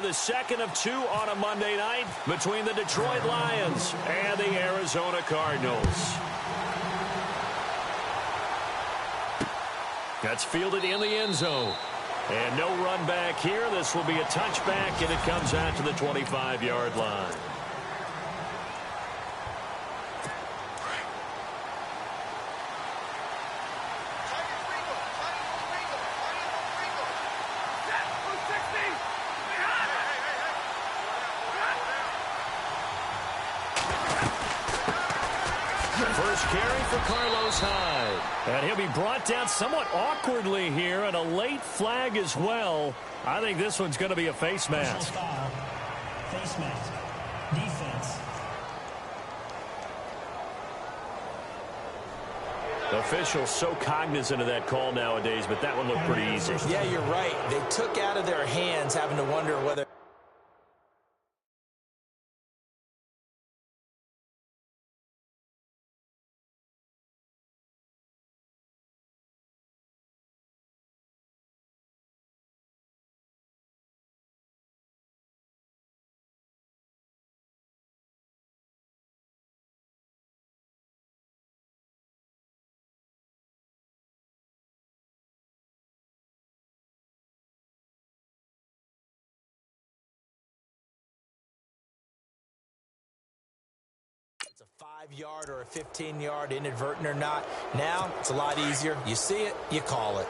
the second of two on a Monday night between the Detroit Lions and the Arizona Cardinals. That's fielded in the end zone. And no run back here. This will be a touchback, and it comes out to the 25-yard line. First carry for Carlos Hyde. And he'll be brought down somewhat awkwardly here, and a late flag as well. I think this one's going to be a face mask. Face mask. Defense. Officials so cognizant of that call nowadays, but that one looked pretty easy. Yeah, you're right. They took out of their hands, having to wonder whether... It's a 5-yard or a 15-yard, inadvertent or not. Now, it's a lot easier. You see it, you call it.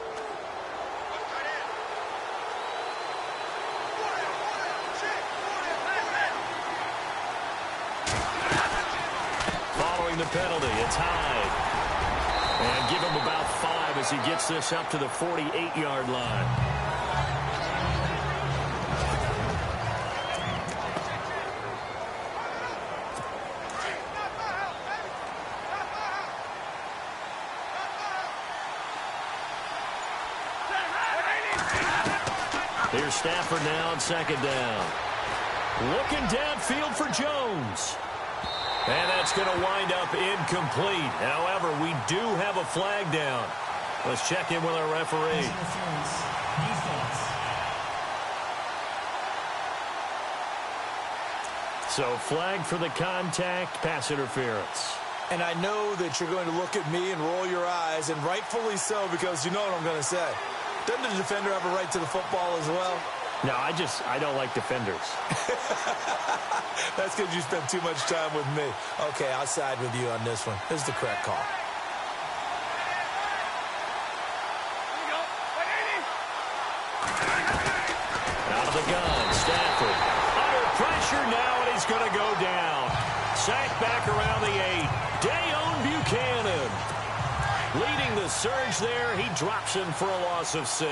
Following the penalty, it's Hyde. And give him about 5 as he gets this up to the 48-yard line. Here's Stafford now on second down. Looking downfield for Jones. And that's going to wind up incomplete. However, we do have a flag down. Let's check in with our referee. So flag for the contact, pass interference. And I know that you're going to look at me and roll your eyes, and rightfully so, because you know what I'm going to say. Doesn't the defender have a right to the football as well? No, I don't like defenders. That's because you spend too much time with me. Okay, I'll side with you on this one. This is the correct call. Out of the gun, Stafford. Under pressure now, and he's going to go down. Sacked back around the 8. Dayon Buchanan. Leading the surge there, he drops him for a loss of 6.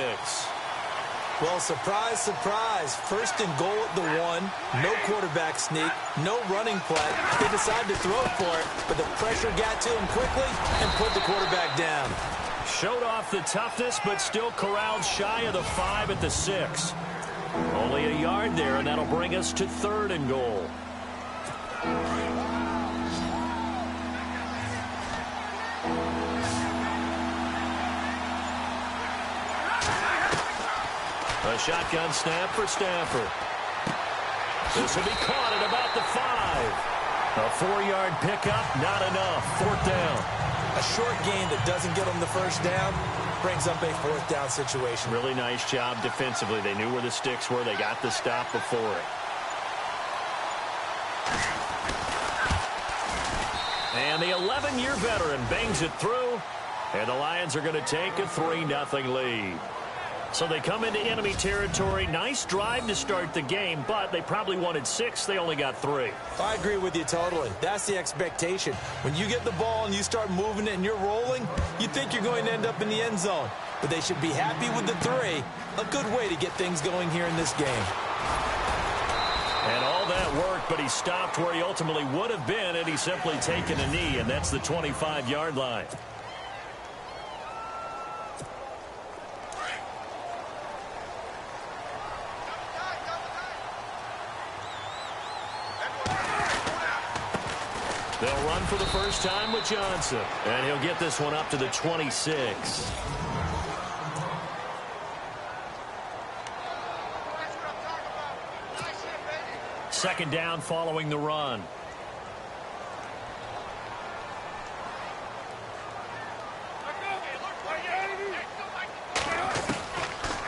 Well, surprise, surprise. First and goal at the 1. No quarterback sneak. No running play. They decide to throw for it, but the pressure got to him quickly and put the quarterback down. Showed off the toughness, but still corralled shy of the 5 at the 6. Only a yard there, and that'll bring us to 3rd and goal. A shotgun snap for Stafford. This will be caught at about the 5. A 4-yard pickup, not enough. 4th down. A short gain that doesn't get them the first down brings up a 4th down situation. Really nice job defensively. They knew where the sticks were. They got the stop before it. And the 11-year veteran bangs it through. And the Lions are going to take a 3-0 lead. So they come into enemy territory. Nice drive to start the game, but they probably wanted 6. They only got 3. I agree with you totally. That's the expectation. When you get the ball and you start moving it and you're rolling, you think you're going to end up in the end zone. But they should be happy with the 3. A good way to get things going here in this game. And all that work, but he stopped where he ultimately would have been had he simply taken a knee, and that's the 25-yard line. They'll run for the first time with Johnson. And he'll get this one up to the 26. Second down following the run.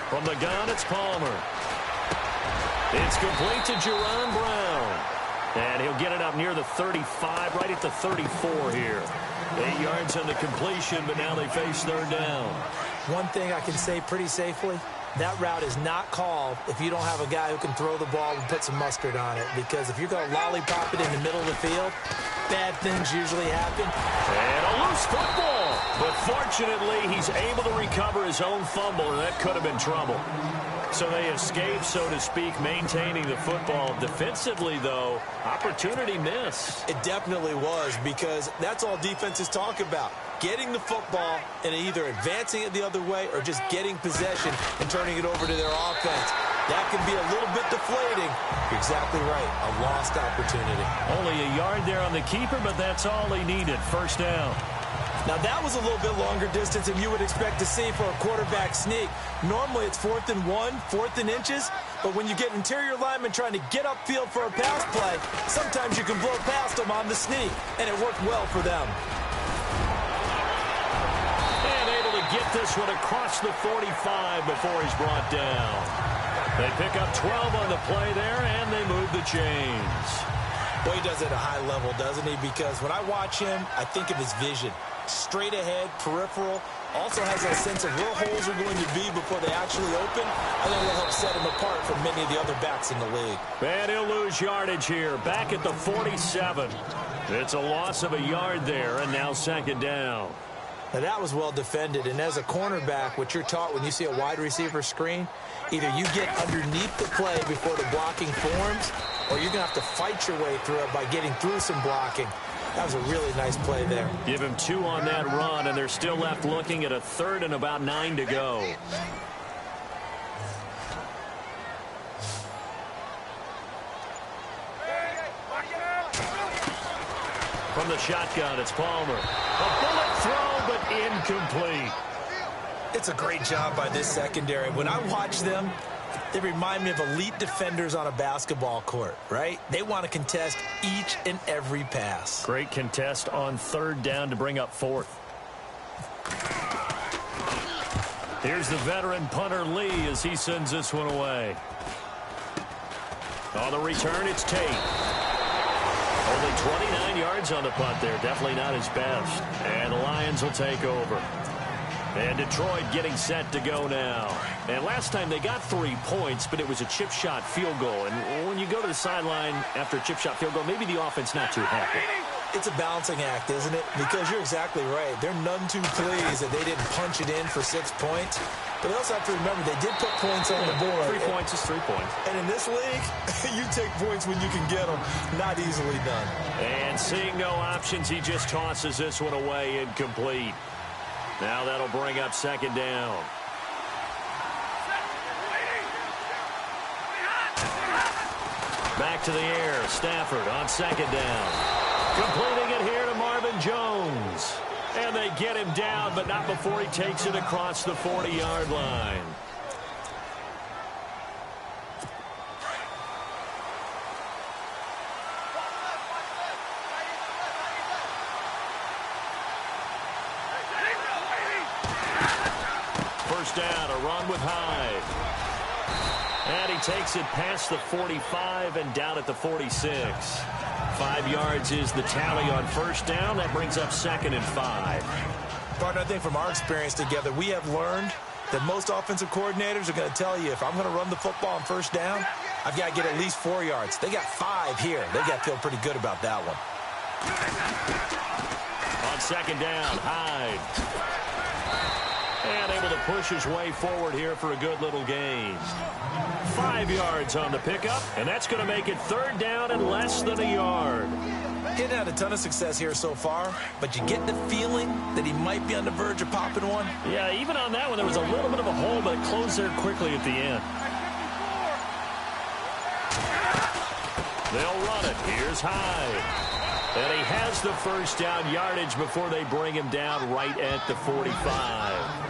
From the gun, it's Palmer. It's complete to Jerron Brown. And he'll get it up near the 35, right at the 34 here. 8 yards on the completion, but now they face third down. One thing I can say pretty safely, that route is not called if you don't have a guy who can throw the ball and put some mustard on it. Because if you're going to lollipop it in the middle of the field, bad things usually happen. And a loose football. But fortunately, he's able to recover his own fumble, and that could have been trouble. So they escape, so to speak, maintaining the football. Defensively, though, opportunity miss. It definitely was, because that's all defenses talk about. Getting the football and either advancing it the other way or just getting possession and turning it over to their offense. That can be a little bit deflating. You're exactly right. A lost opportunity. Only a yard there on the keeper, but that's all he needed. First down. Now, that was a little bit longer distance than you would expect to see for a quarterback sneak. Normally, it's 4th and 1, 4th and inches. But when you get interior linemen trying to get upfield for a pass play, sometimes you can blow past them on the sneak, and it worked well for them. And able to get this one across the 45 before he's brought down. They pick up 12 on the play there, and they move the chains. Well, he does it at a high level, doesn't he? Because when I watch him, I think of his vision. Straight ahead, peripheral, also has that sense of where holes are going to be before they actually open. I think will help set him apart from many of the other backs in the league. And he'll lose yardage here, back at the 47. It's a loss of a yard there, and now second down. Now, that was well defended, and as a cornerback, what you're taught when you see a wide receiver screen, either you get underneath the play before the blocking forms, or you're going to have to fight your way through it by getting through some blocking. That was a really nice play there. Give him 2 on that run, and they're still left looking at a 3rd and about 9 to go. From the shotgun, it's Palmer. A bullet throw, but incomplete. It's a great job by this secondary. When I watch them, they remind me of elite defenders on a basketball court, right? They want to contest each and every pass. Great contest on 3rd down to bring up 4th. Here's the veteran punter Lee as he sends this one away. On the return, it's Tate. Only 29 yards on the punt there. Definitely not his best. And the Lions will take over. And Detroit getting set to go now. And last time they got 3 points, but it was a chip shot field goal. And when you go to the sideline after a chip shot field goal, maybe the offense not too happy. It's a balancing act, isn't it? Because you're exactly right. They're none too pleased that they didn't punch it in for 6 points. But they also have to remember they did put points on the board. 3 points is 3 points. And in this league, you take points when you can get them. Not easily done. And seeing no options, he just tosses this one away incomplete. Now that'll bring up second down. Back to the air. Stafford on second down. Completing it here to Marvin Jones. And they get him down, but not before he takes it across the 40-yard line. First down, a run with Hyde. And he takes it past the 45 and down at the 46. 5 yards is the tally on first down. That brings up 2nd and 5. Partner, I think from our experience together, we have learned that most offensive coordinators are going to tell you, if I'm going to run the football on first down, I've got to get at least 4 yards. They got 5 here. They got to feel pretty good about that one. On second down, Hyde. And able to push his way forward here for a good little gain. 5 yards on the pickup, and that's going to make it third down and less than a yard. He hadn't had a ton of success here so far, but you get the feeling that he might be on the verge of popping one. Yeah, even on that one, there was a little bit of a hole, but it closed there quickly at the end. They'll run it. Here's Hyde. And he has the first down yardage before they bring him down right at the 45.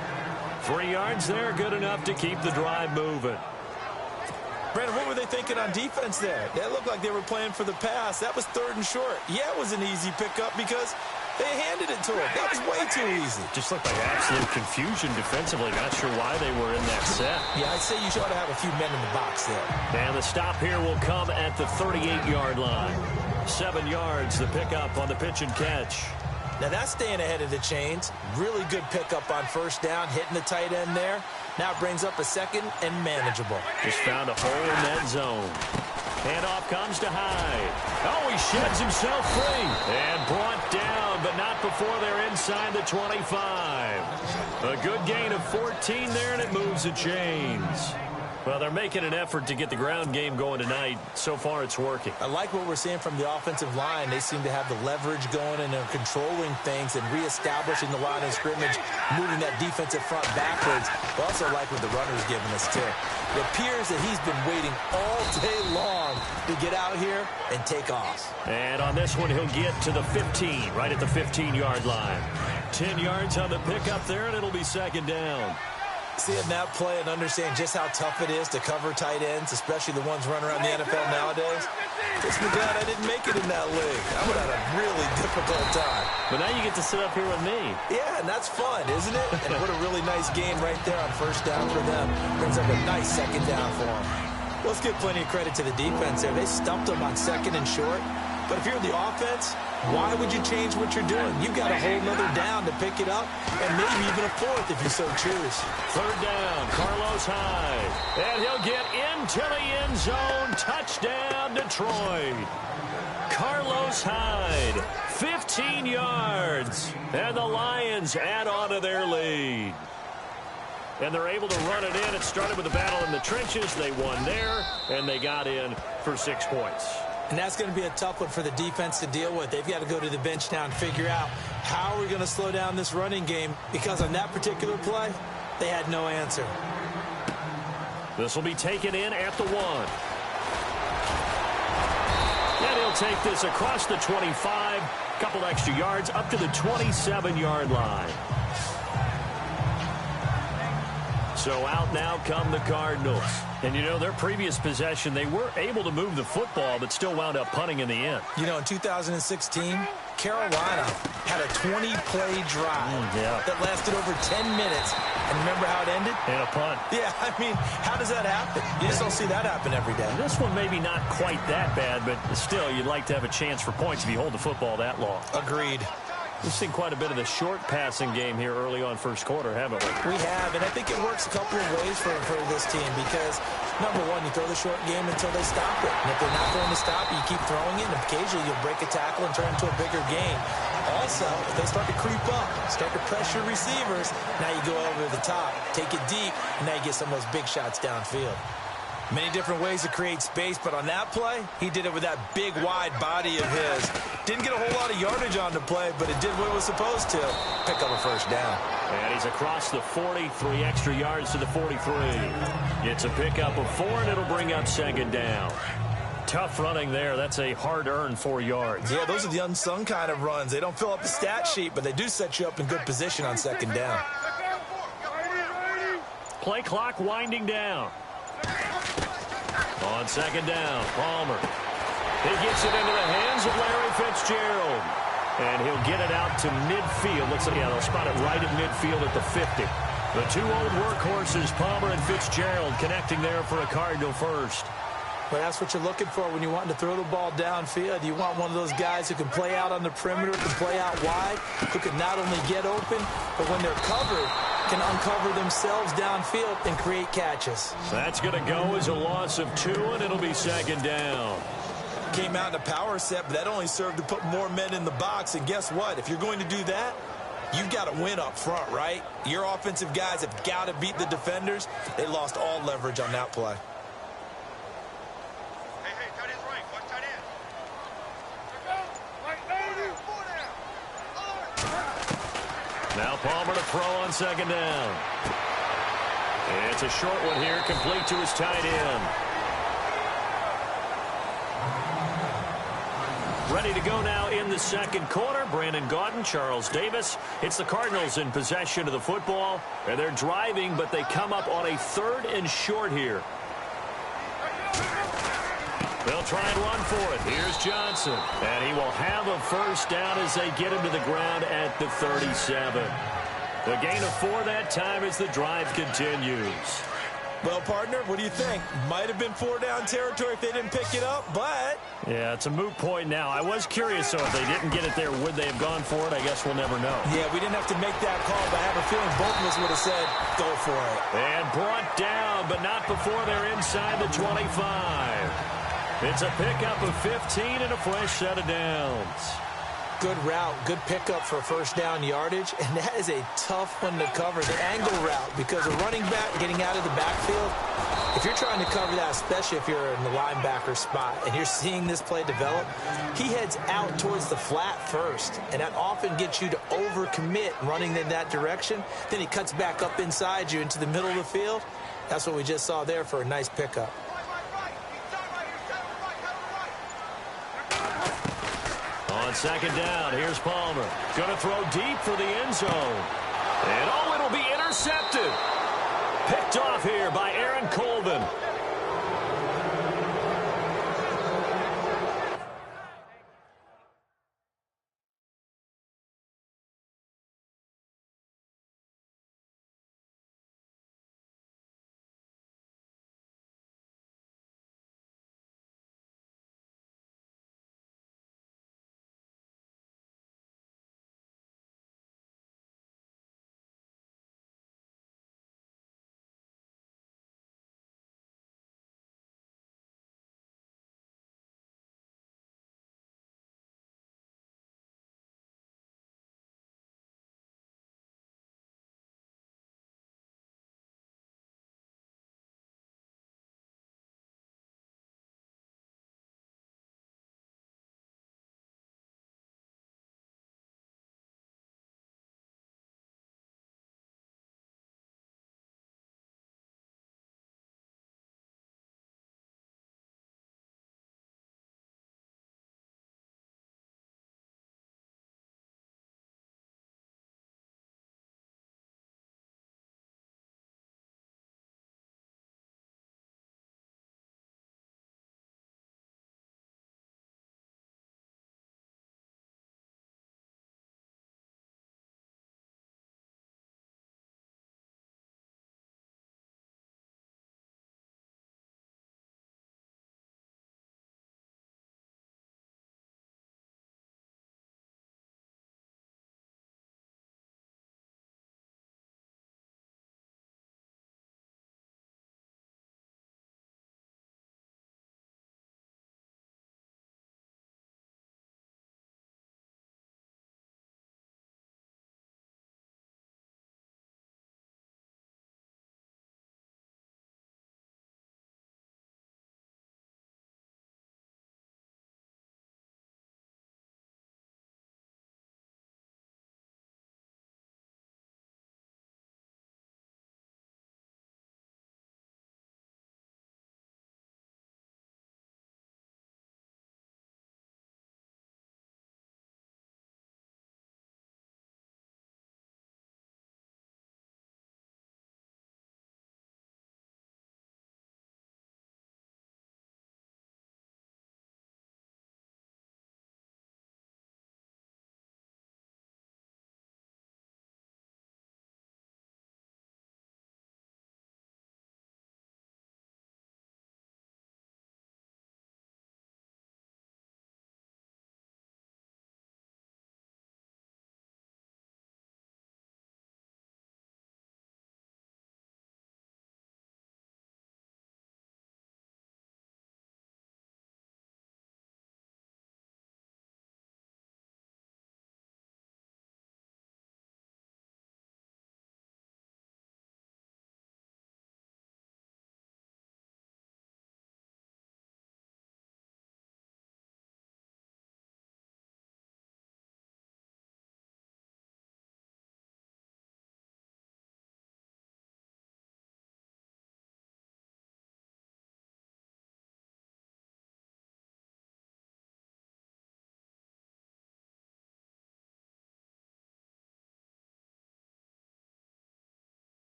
3 yards there, good enough to keep the drive moving. Brandon, what were they thinking on defense there? That looked like they were playing for the pass. That was 3rd and short. Yeah, it was an easy pickup because they handed it to him. That was way too easy. Just looked like absolute confusion defensively. Not sure why they were in that set. Yeah, I'd say you ought to have a few men in the box there. And the stop here will come at the 38-yard line. 7 yards, the pickup on the pitch and catch. Now that's staying ahead of the chains. Really good pickup on 1st down, hitting the tight end there. Now it brings up a 2nd and manageable. Just found a hole in that zone. Handoff comes to Hyde. Oh, he sheds himself free. And brought down, but not before they're inside the 25. A good gain of 14 there, and it moves the chains. Well, they're making an effort to get the ground game going tonight. So far, it's working. I like what we're seeing from the offensive line. They seem to have the leverage going, and they're controlling things and reestablishing the line of scrimmage, moving that defensive front backwards. I also like what the runner's giving us, too. It appears that he's been waiting all day long to get out here and take off. And on this one, he'll get to the 15, right at the 15-yard line. 10 yards on the pickup there, and it'll be 2nd down. Seeing that play and understand just how tough it is to cover tight ends, especially the ones running around the NFL nowadays. Just be glad I didn't make it in that league. I would have had a really difficult time. But now you get to sit up here with me. Yeah, and that's fun, isn't it? And what a really nice game right there on 1st down for them. Brings up a nice 2nd down for them. Let's give plenty of credit to the defense there. They stumped them on 2nd and short. But if you're the offense, why would you change what you're doing? You've got a whole nother down to pick it up, and maybe even a 4th if you so choose. 3rd down, Carlos Hyde. And he'll get into the end zone. Touchdown, Detroit. Carlos Hyde, 15 yards. And the Lions add on to their lead. And they're able to run it in. It started with a battle in the trenches. They won there, and they got in for 6 points. And that's going to be a tough one for the defense to deal with. They've got to go to the bench now and figure out how are we going to slow down this running game, because on that particular play, they had no answer. This will be taken in at the 1. And he'll take this across the 25, couple extra yards up to the 27-yard line. So out now come the Cardinals. And, you know, their previous possession, they were able to move the football, but still wound up punting in the end. You know, in 2016, Carolina had a 20-play drive that lasted over 10 minutes. And remember how it ended? And a punt. Yeah, I mean, how does that happen? You just don't see that happen every day. This one maybe not quite that bad, but still, you'd like to have a chance for points if you hold the football that long. Agreed. We've seen quite a bit of the short passing game here early on 1st quarter, haven't we? We have, and I think it works a couple of ways for this team because, number one, you throw the short game until they stop it. And if they're not going to stop it, you keep throwing it, and occasionally you'll break a tackle and turn it into a bigger gain. Also, if they start to creep up, start to pressure receivers, now you go over the top, take it deep, and now you get some of those big shots downfield. Many different ways to create space, but on that play, he did it with that big, wide body of his. Didn't get a whole lot of yardage on the play, but it did what it was supposed to. Pick up a 1st down. And he's across the 40, 3 extra yards to the 43. It's a pickup of 4, and it'll bring up 2nd down. Tough running there. That's a hard-earned 4 yards. Yeah, those are the unsung kind of runs. They don't fill up the stat sheet, but they do set you up in good position on 2nd down. Play clock winding down. On 2nd down, Palmer. He gets it into the hands of Larry Fitzgerald. And he'll get it out to midfield. Looks like, yeah, they'll spot it right at midfield at the 50. The 2 old workhorses, Palmer and Fitzgerald, connecting there for a Cardinal first. But that's what you're looking for when you want to throw the ball downfield. You want one of those guys who can play out on the perimeter, can play out wide, who can not only get open, but when they're covered, can uncover themselves downfield and create catches. That's going to go as a loss of 2, and it'll be 2nd down. Came out in a power set, but that only served to put more men in the box. And guess what? If you're going to do that, you've got to win up front, right? Your offensive guys have got to beat the defenders. They lost all leverage on that play. Now Palmer to throw on 2nd down. It's a short one here, complete to his tight end. Ready to go now in the 2nd quarter. Brandon Gaudin, Charles Davis. It's the Cardinals in possession of the football. And they're driving, but they come up on a 3rd and short here. They'll try and run for it. Here's Johnson. And he will have a first down as they get him to the ground at the 37. The gain of 4 that time as the drive continues. Well, partner, what do you think? Might have been 4-down territory if they didn't pick it up, but... Yeah, it's a moot point now. I was curious, so if they didn't get it there, would they have gone for it? I guess we'll never know. Yeah, we didn't have to make that call, but I have a feeling both of us would have said, go for it. And brought down, but not before they're inside the 25. It's a pickup of 15 and a fresh set of downs. Good route, good pickup for first down yardage, and that is a tough one to cover, the angle route, because a running back getting out of the backfield, if you're trying to cover that, especially if you're in the linebacker spot and you're seeing this play develop, he heads out towards the flat first, and that often gets you to overcommit running in that direction. Then he cuts back up inside you into the middle of the field. That's what we just saw there for a nice pickup. On second down, here's Palmer. Going to throw deep for the end zone. And oh, it'll be intercepted. Picked off here by Aaron Colvin.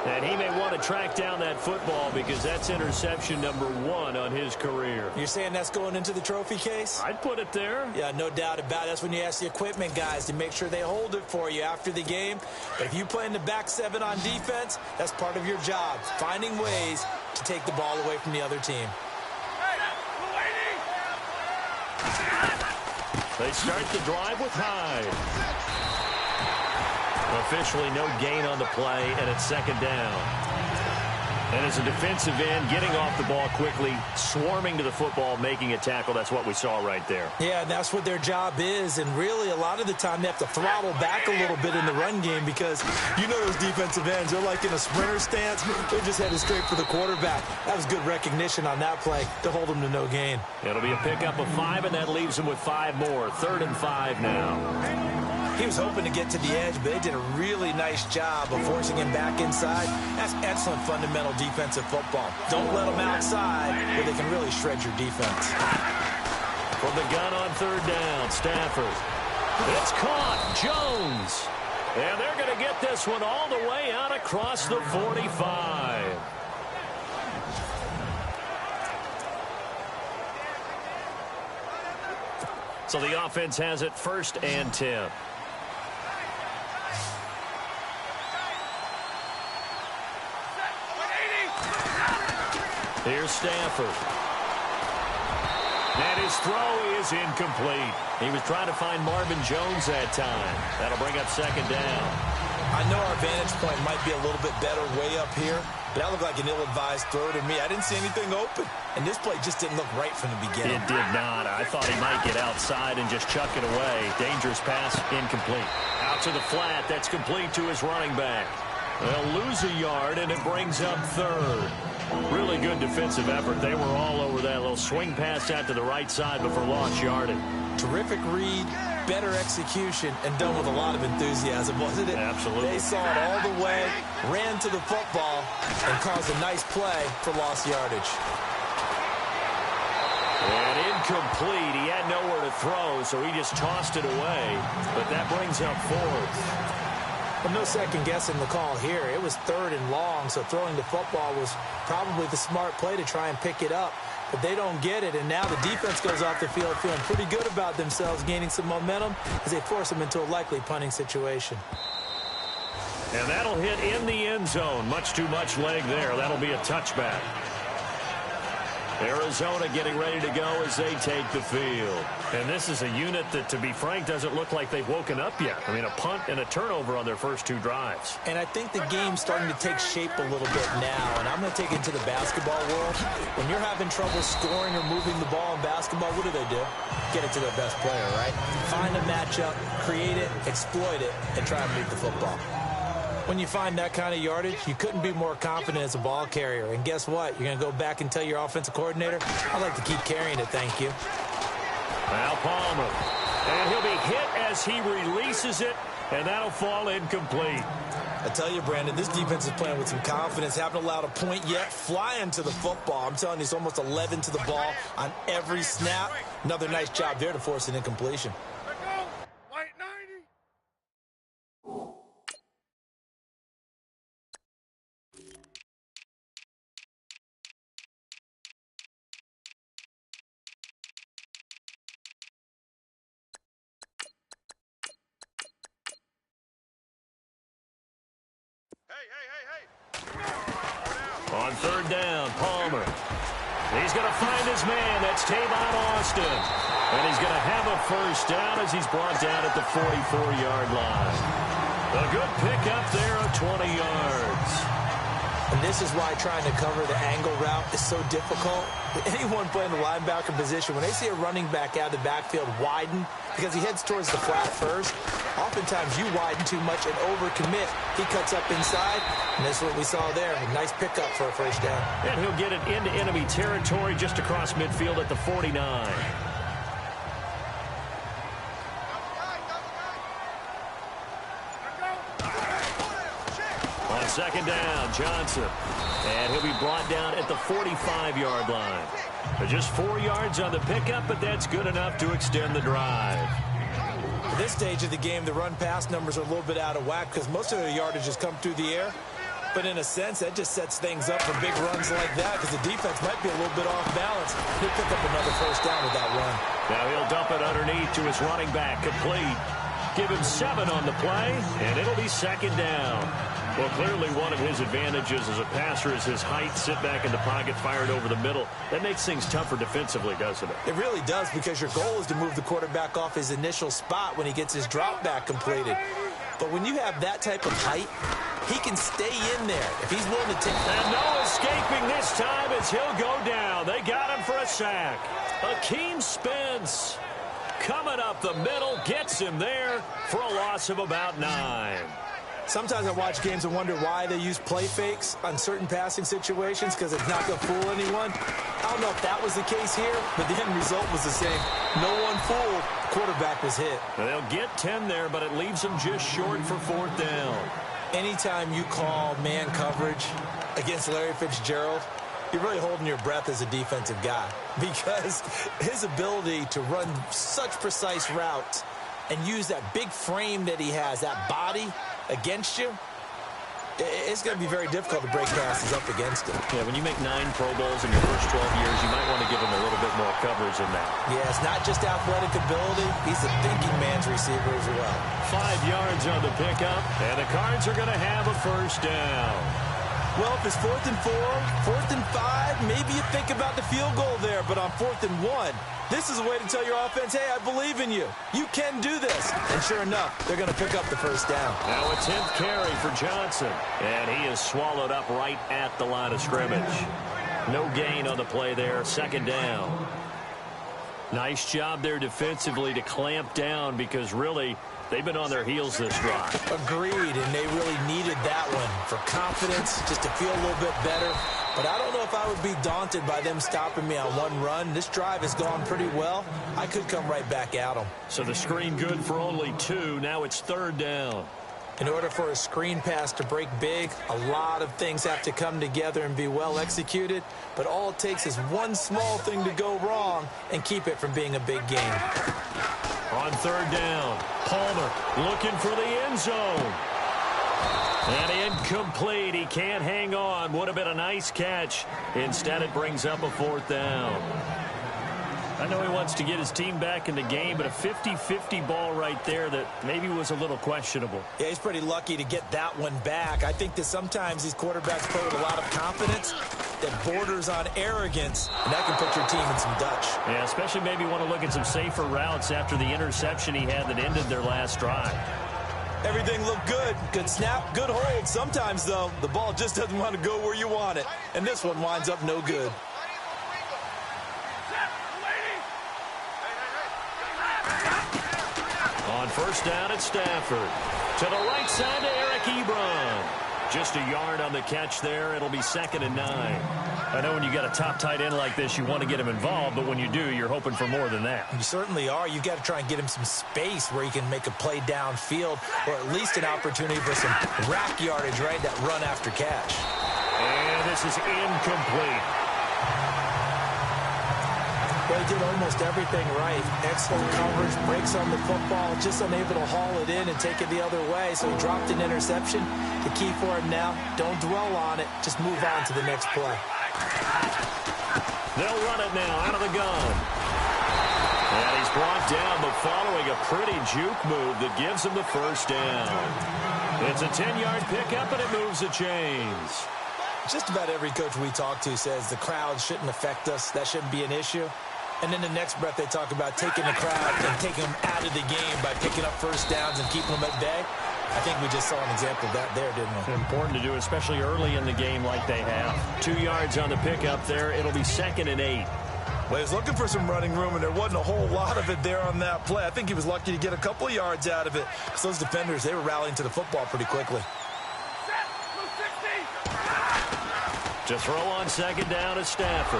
And he may want to track down that football because that's interception number 1 on his career. You're saying that's going into the trophy case? I'd put it there. Yeah, no doubt about it. That's when you ask the equipment guys to make sure they hold it for you after the game. But if you play in the back 7 on defense, that's part of your job, finding ways to take the ball away from the other team. They start the drive with Hyde. Officially no gain on the play, and it's second down. And as a defensive end, getting off the ball quickly, swarming to the football, making a tackle, that's what we saw right there. Yeah, and that's what their job is. And really, a lot of the time, they have to throttle back a little bit in the run game because you know those defensive ends, they're like in a sprinter stance. They're just headed straight for the quarterback. That was good recognition on that play to hold them to no gain. It'll be a pickup of 5, and that leaves them with 5 more. 3rd and 5 now. He was hoping to get to the edge, but they did a really nice job of forcing him back inside. That's excellent fundamental defensive football. Don't let them outside where they can really shred your defense. From the gun on 3rd down, Stafford. It's caught. Jones. And they're going to get this one all the way out across the 45. So the offense has it 1st and 10. Here's Stafford. And his throw is incomplete. He was trying to find Marvin Jones that time. That'll bring up 2nd down. I know our vantage point might be a little bit better way up here, but that looked like an ill-advised throw to me. I didn't see anything open, and this play just didn't look right from the beginning. It did not. I thought he might get outside and just chuck it away. Dangerous pass, incomplete. Out to the flat. That's complete to his running back. They'll lose a yard, and it brings up 3rd. Really good defensive effort. They were all over that little swing pass out to the right side before lost yardage. Terrific read, better execution, and done with a lot of enthusiasm, wasn't it? Absolutely. They saw it all the way, ran to the football, and caused a nice play for lost yardage. And incomplete. He had nowhere to throw, so he just tossed it away. But that brings up 4th. Well, no second guessing the call here. It was 3rd and long, so throwing the football was probably the smart play to try and pick it up. But they don't get it, and now the defense goes off the field feeling pretty good about themselves, gaining some momentum as they force them into a likely punting situation. And that'll hit in the end zone. Much too much leg there. That'll be a touchback. Arizona getting ready to go as they take the field. And this is a unit that, to be frank, doesn't look like they've woken up yet. I mean, a punt and a turnover on their first 2 drives. And I think the game's starting to take shape a little bit now. And I'm going to take it into the basketball world. When you're having trouble scoring or moving the ball in basketball, what do? Get it to their best player, right? Find a matchup, create it, exploit it, and try and move the football. When you find that kind of yardage, you couldn't be more confident as a ball carrier. And guess what? You're going to go back and tell your offensive coordinator, I'd like to keep carrying it, thank you. Now Palmer. And he'll be hit as he releases it, and that'll fall incomplete. I tell you, Brandon, this defense is playing with some confidence. Haven't allowed a point yet. Flying to the football. I'm telling you, it's almost 11 to the ball on every snap. Another nice job there to force an incompletion. On 3rd down, Palmer. He's going to find his man. That's Tavon Austin. And he's going to have a first down as he's brought down at the 44-yard line. A good pickup there of 20 yards. And this is why trying to cover the angle route is so difficult. Anyone playing the linebacker position, when they see a running back out of the backfield widen, because he heads towards the flat first, oftentimes you widen too much and overcommit. He cuts up inside, and that's what we saw there. A nice pickup for a first down. And he'll get it into enemy territory just across midfield at the 49. On 2nd down, Johnson. And he'll be brought down at the 45-yard line. But just 4 yards on the pickup, but that's good enough to extend the drive. At this stage of the game, the run-pass numbers are a little bit out of whack because most of the yardage has come through the air. But in a sense, that just sets things up for big runs like that because the defense might be a little bit off balance. He'll pick up another first down with that run. Now he'll dump it underneath to his running back, complete. Give him 7 on the play, and it'll be second down. Well, clearly one of his advantages as a passer is his height, sit back in the pocket, fired over the middle. That makes things tougher defensively, doesn't it? It really does, because your goal is to move the quarterback off his initial spot when he gets his drop back completed. But when you have that type of height, he can stay in there if he's willing to take. And no escaping this time as he'll go down. They got him for a sack. Akeem Spence coming up the middle, gets him there for a loss of about 9. Sometimes I watch games and wonder why they use play fakes on certain passing situations, because it's not going to fool anyone. I don't know if that was the case here, but the end result was the same. No one fooled. Quarterback was hit. They'll get 10 there, but it leaves them just short for 4th down. Anytime you call man coverage against Larry Fitzgerald, you're really holding your breath as a defensive guy, because his ability to run such precise routes and use that big frame that he has, that body against you, it's going to be very difficult to break passes up against him. Yeah, when you make 9 Pro Bowls in your first 12 years, you might want to give him a little bit more coverage than that. Yeah, it's not just athletic ability. He's a thinking man's receiver as well. 5 yards on the pickup, and the Cards are going to have a first down. Well, if it's 4th and 4, 4th and 5, maybe you think about the field goal there. But on 4th and 1, this is a way to tell your offense, hey, I believe in you. You can do this. And sure enough, they're going to pick up the first down. Now a 10th carry for Johnson. And he is swallowed up right at the line of scrimmage. No gain on the play there. 2nd down. Nice job there defensively to clamp down, because really they've been on their heels this drive. Agreed, and they really needed that one for confidence, just to feel a little bit better. But I don't know if I would be daunted by them stopping me on one run. This drive has gone pretty well. I could come right back at them. So the screen good for only 2. Now it's 3rd down. In order for a screen pass to break big, a lot of things have to come together and be well executed. But all it takes is one small thing to go wrong and keep it from being a big game. On 3rd down, Palmer looking for the end zone. And incomplete. He can't hang on. Would have been a nice catch. Instead, it brings up a 4th down. I know he wants to get his team back in the game, but a 50-50 ball right there that maybe was a little questionable. Yeah, he's pretty lucky to get that one back. I think that sometimes these quarterbacks play with a lot of confidence that borders on arrogance, and that can put your team in some Dutch. Yeah, especially maybe want to look at some safer routes after the interception he had that ended their last drive. Everything looked good. Good snap, good hold. Sometimes, though, the ball just doesn't want to go where you want it, and this one winds up no good. On 1st down, it's Stafford. To the right side to Eric Ebron. Just a yard on the catch there. It'll be 2nd and 9. I know when you got a top tight end like this, you want to get him involved, but when you do, you're hoping for more than that. You certainly are. You got to try and get him some space where he can make a play downfield, or at least an opportunity for some rack yardage, right? That run after catch. And this is incomplete. Well, he did almost everything right. Excellent coverage, breaks on the football, just unable to haul it in and take it the other way. So he dropped an interception. The key for him now, don't dwell on it. Just move on to the next play. They'll run it now out of the gun. And he's brought down, but following a pretty juke move that gives him the first down. It's a 10-yard pickup, and it moves the chains. Just about every coach we talk to says the crowd shouldn't affect us. That shouldn't be an issue. And then the next breath they talk about taking the crowd and taking them out of the game by picking up first downs and keeping them at bay. I think we just saw an example of that there, didn't we? Important to do, especially early in the game like they have. 2 yards on the pickup there. It'll be 2nd and 8. Well, he was looking for some running room, and there wasn't a whole lot of it there on that play. I think he was lucky to get a couple of yards out of it, because those defenders, they were rallying to the football pretty quickly. To throw on 2nd down is Stafford.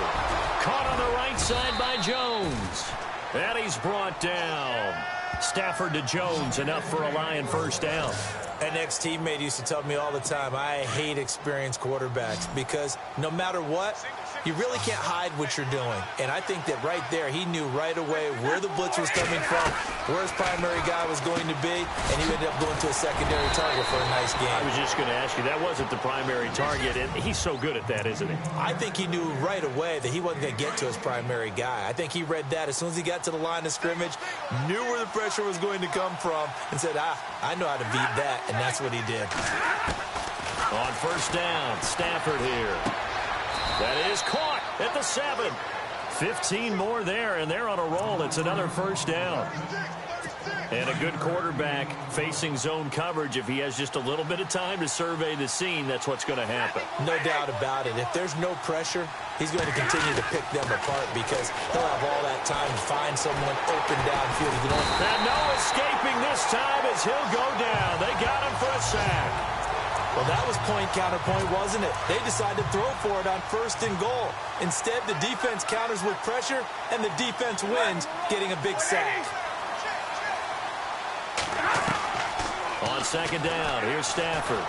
Caught on the right side by Jones. And he's brought down. Stafford to Jones, enough for a Lion first down. An ex-teammate used to tell me all the time, I hate experienced quarterbacks, because no matter what, you really can't hide what you're doing. And I think that right there, he knew right away where the blitz was coming from, where his primary guy was going to be, and he ended up going to a secondary target for a nice game. I was just going to ask you, that wasn't the primary target, and he's so good at that, isn't he? I think he knew right away that he wasn't going to get to his primary guy. I think he read that as soon as he got to the line of scrimmage, knew where the pressure was going to come from, and said, I know how to beat that, and that's what he did. On first down, Stafford here. That is caught at the 7. 15 more there, and they're on a roll. It's another first down. And a good quarterback facing zone coverage. If he has just a little bit of time to survey the scene, that's what's going to happen. No doubt about it. If there's no pressure, he's going to continue to pick them apart because he'll have all that time to find someone open downfield. And no escaping this time as he'll go down. They got him for a sack. Well, that was point counterpoint, wasn't it? They decided to throw for it on first and goal. Instead, the defense counters with pressure, and the defense wins, getting a big sack. On second down, here's Stafford.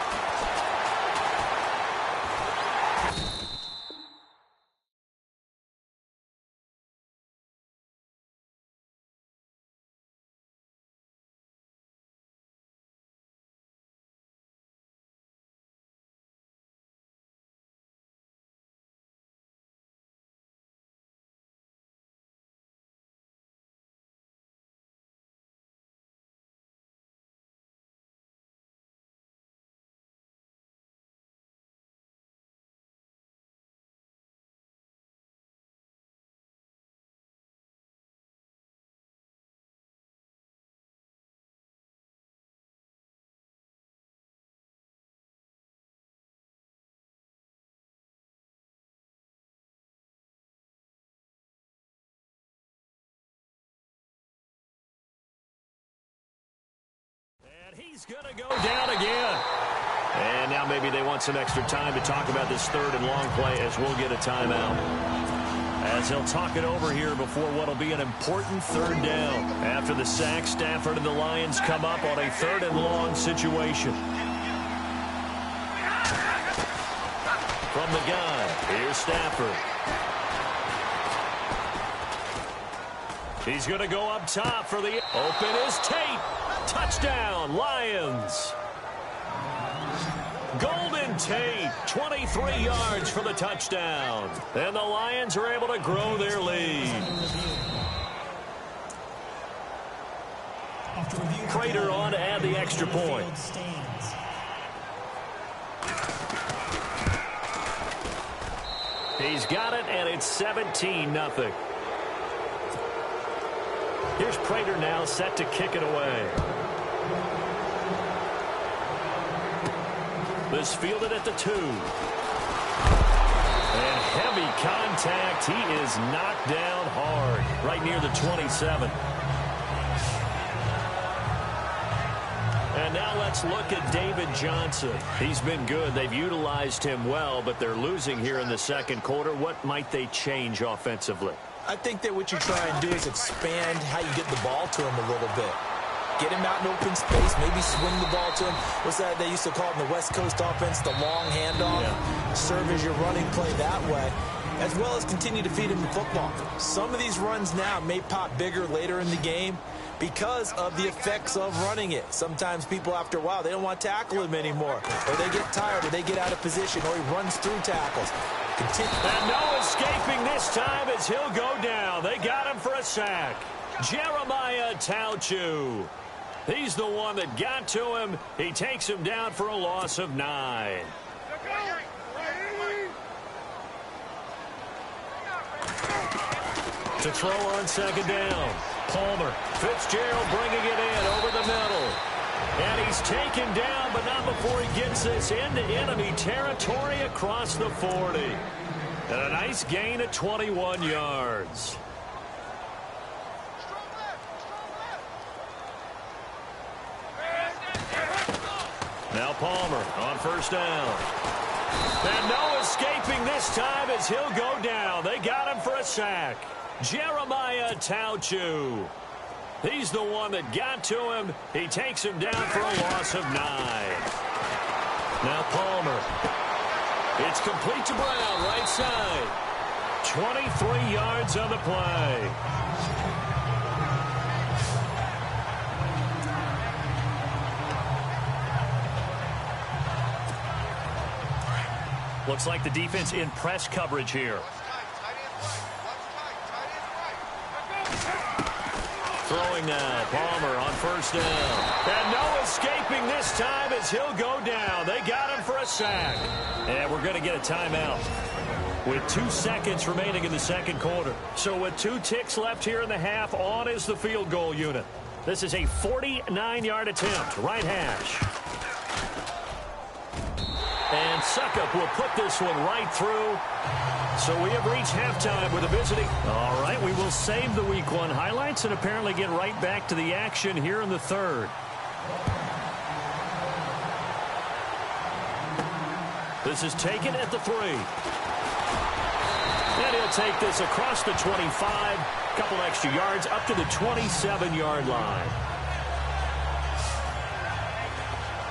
He's going to go down again. And now maybe they want some extra time to talk about this third and long play as we'll get a timeout. As he'll talk it over here before what will be an important third down. After the sack, Stafford and the Lions come up on a third and long situation. From the gun, here's Stafford. He's going to go up top for the open is Tate. Touchdown, Lions. Golden Tate, 23 yards for the touchdown. And the Lions are able to grow their lead. Prater on to add the extra point. He's got it, and it's 17-0. Here's Prater now set to kick it away. This fielded at the 2. And heavy contact. He is knocked down hard right near the 27. And now let's look at David Johnson. He's been good. They've utilized him well, but they're losing here in the second quarter. What might they change offensively? I think that what you try and do is expand how you get the ball to him a little bit. Get him out in open space, maybe swing the ball to him. What's that they used to call it in the West Coast offense, the long handoff? Yeah. Serve as your running play that way, as well as continue to feed him the football. Some of these runs now may pop bigger later in the game because of the effects of running it. Sometimes people, after a while, they don't want to tackle him anymore, or they get tired, or they get out of position, or he runs through tackles. And no escaping this time as he'll go down. They got him for a sack. Jeremiah Tauchu. He's the one that got to him. He takes him down for a loss of 9. To throw on second down. Palmer. Fitzgerald bringing it in over the middle. And he's taken down, but not before he gets this into enemy territory across the 40. And a nice gain of 21 yards. Now Palmer on first down. And no escaping this time as he'll go down. They got him for a sack. Jeremiah Tauchu. He's the one that got to him. He takes him down for a loss of 9. Now Palmer. It's complete to Brown, right side. 23 yards on the play. Looks like the defense in press coverage here. Throwing now, Palmer on first down. And no escaping this time as he'll go down. They got him for a sack. And we're going to get a timeout with 2 seconds remaining in the second quarter. So with 2 ticks left here in the half, on is the field goal unit. This is a 49-yard attempt, right hash. And Succop will put this one right through. So we have reached halftime with a visiting. All right, we will save the Week 1 highlights and apparently get right back to the action here in the third. This is taken at the 3. And he'll take this across the 25. Couple extra yards up to the 27-yard line.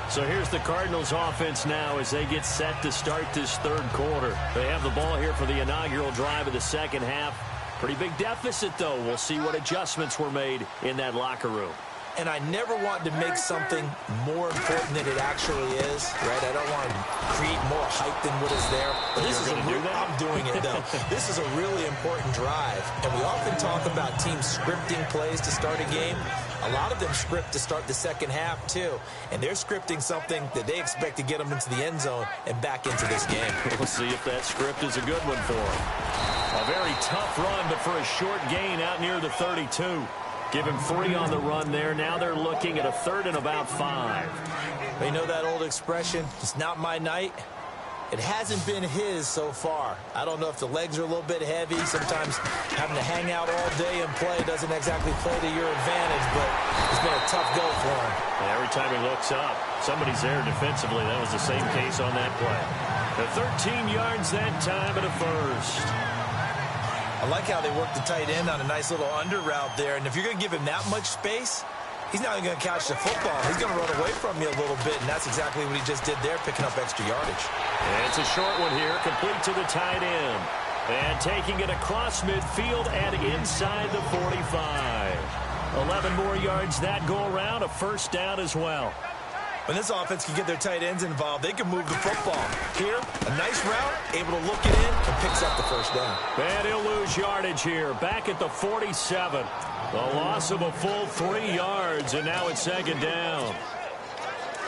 So here's the Cardinals offense now as they get set to start this third quarter. They have the ball here for the inaugural drive of the second half. Pretty big deficit, though. We'll see what adjustments were made in that locker room. And I never want to make something more important than it actually is, right? I don't want to create more hype than what is there. But this is I'm doing it, though. This is a really important drive. And we often talk about teams scripting plays to start a game. A lot of them script to start the second half, too. And they're scripting something that they expect to get them into the end zone and back into this game. We'll see if that script is a good one for them. A very tough run, but for a short gain out near the 32. Give him 3 on the run there. Now they're looking at a 3rd and about 5. You know that old expression, it's not my night? It hasn't been his so far. I don't know if the legs are a little bit heavy. Sometimes having to hang out all day and play doesn't exactly play to your advantage, but it's been a tough go for him. And every time he looks up, somebody's there defensively. That was the same case on that play. The 13 yards that time at a 1st. I like how they work the tight end on a nice little under route there. And if you're going to give him that much space, he's not even going to catch the football. He's going to run away from you a little bit, and that's exactly what he just did there, picking up extra yardage. And it's a short one here, complete to the tight end. And taking it across midfield and inside the 45. 11 more yards that go around, a 1st down as well. When this offense can get their tight ends involved, they can move the football. Here, a nice route, able to look it in, and picks up the 1st down. And he'll lose yardage here, back at the 47. The loss of a full 3 yards, and now it's 2nd down.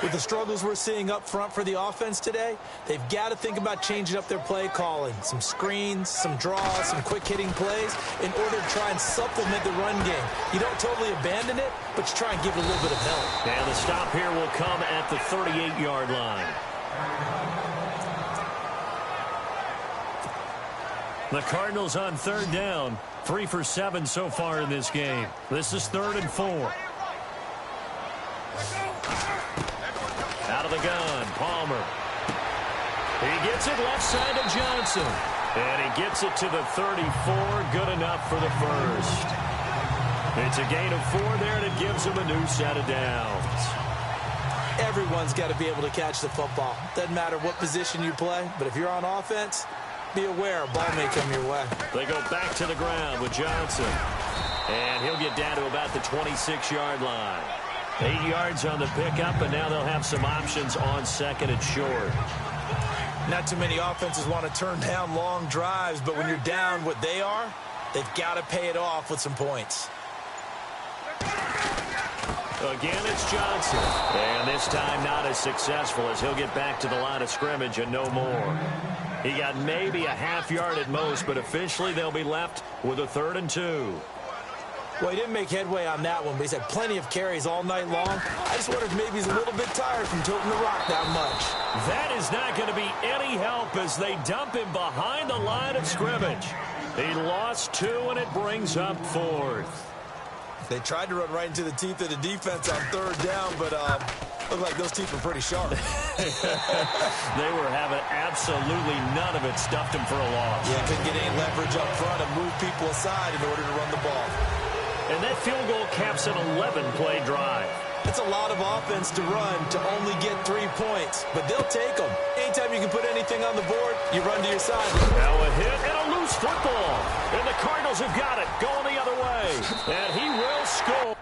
With the struggles we're seeing up front for the offense today, they've got to think about changing up their play calling. Some screens, some draws, some quick-hitting plays in order to try and supplement the run game. You don't totally abandon it, but you try and give it a little bit of help. And the stop here will come at the 38-yard line. The Cardinals on 3rd down. 3 for 7 so far in this game. This is 3rd and 4. Out of the gun, Palmer. He gets it left side to Johnson. And he gets it to the 34. Good enough for the 1st. It's a gain of 4 there, and it gives him a new set of downs. Everyone's got to be able to catch the football. Doesn't matter what position you play, but if you're on offense, be aware a ball may come your way. They go back to the ground with Johnson. And he'll get down to about the 26-yard line. 8 yards on the pickup, and now they'll have some options on 2nd and short. Not too many offenses want to turn down long drives, but when you're down what they are, they've got to pay it off with some points. Again, it's Johnson. And this time not as successful as he'll get back to the line of scrimmage and no more. He got maybe a half yard at most, but officially they'll be left with a 3rd and 2. Well, he didn't make headway on that one, but he's had plenty of carries all night long. I just wonder if maybe he's a little bit tired from tilting the rock that much. That is not going to be any help as they dump him behind the line of scrimmage. He lost 2, and it brings up 4th. They tried to run right into the teeth of the defense on 3rd down, but looked like those teeth were pretty sharp. They were having absolutely none of it. Stuffed him for a loss. Yeah, couldn't get any leverage up front and move people aside in order to run the ball. And that field goal caps an 11-play drive. That's a lot of offense to run to only get 3 points, but they'll take them. Anytime you can put anything on the board, you run to your side. Now a hit and a loose football. And the Cardinals have got it going the other way. And he will score.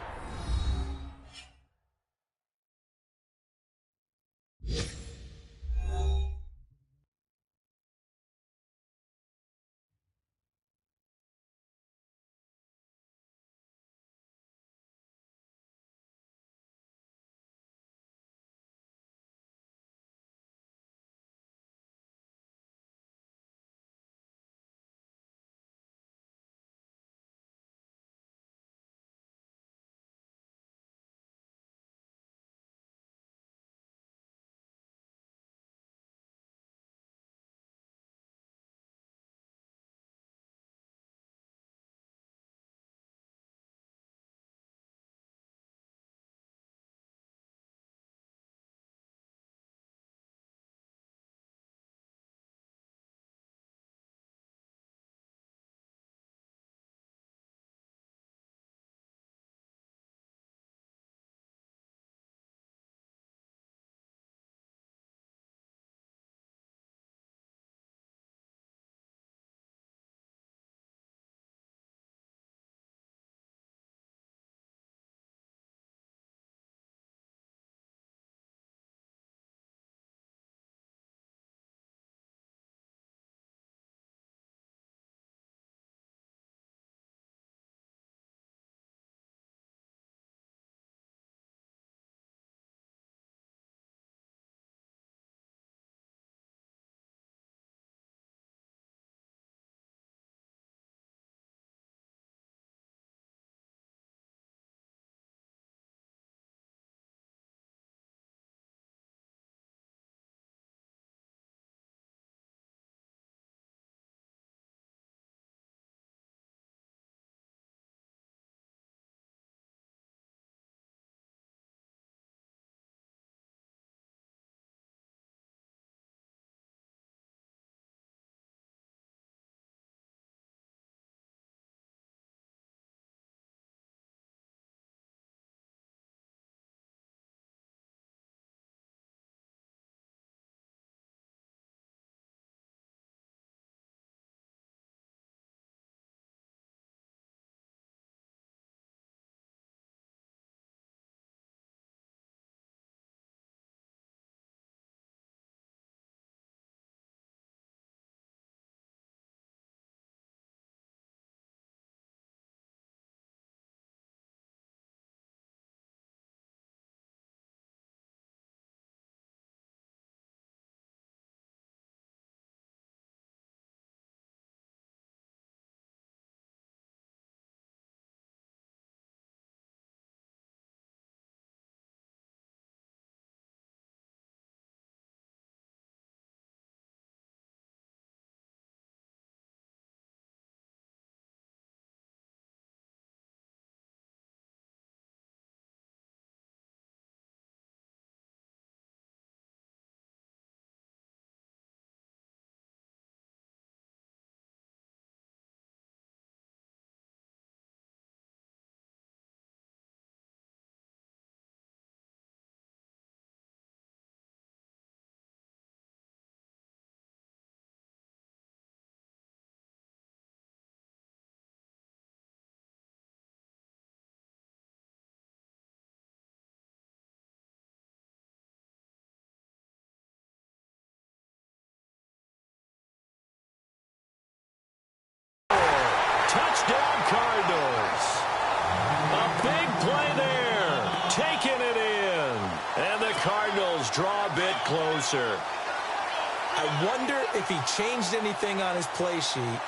Touchdown, Cardinals. A big play there. Taking it in. And the Cardinals draw a bit closer. I wonder if he changed anything on his play sheet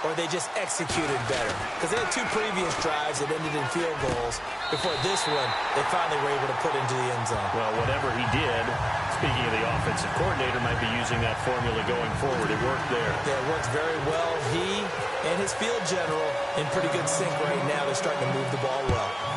or they just executed better. Because they had 2 previous drives that ended in field goals. Before this one, they finally were able to put into the end zone. Well, whatever he did, speaking of the offensive coordinator, might be using that formula going forward. It worked there. Yeah, it worked very well. He and his field general in pretty good sync right now. They're starting to move the ball well.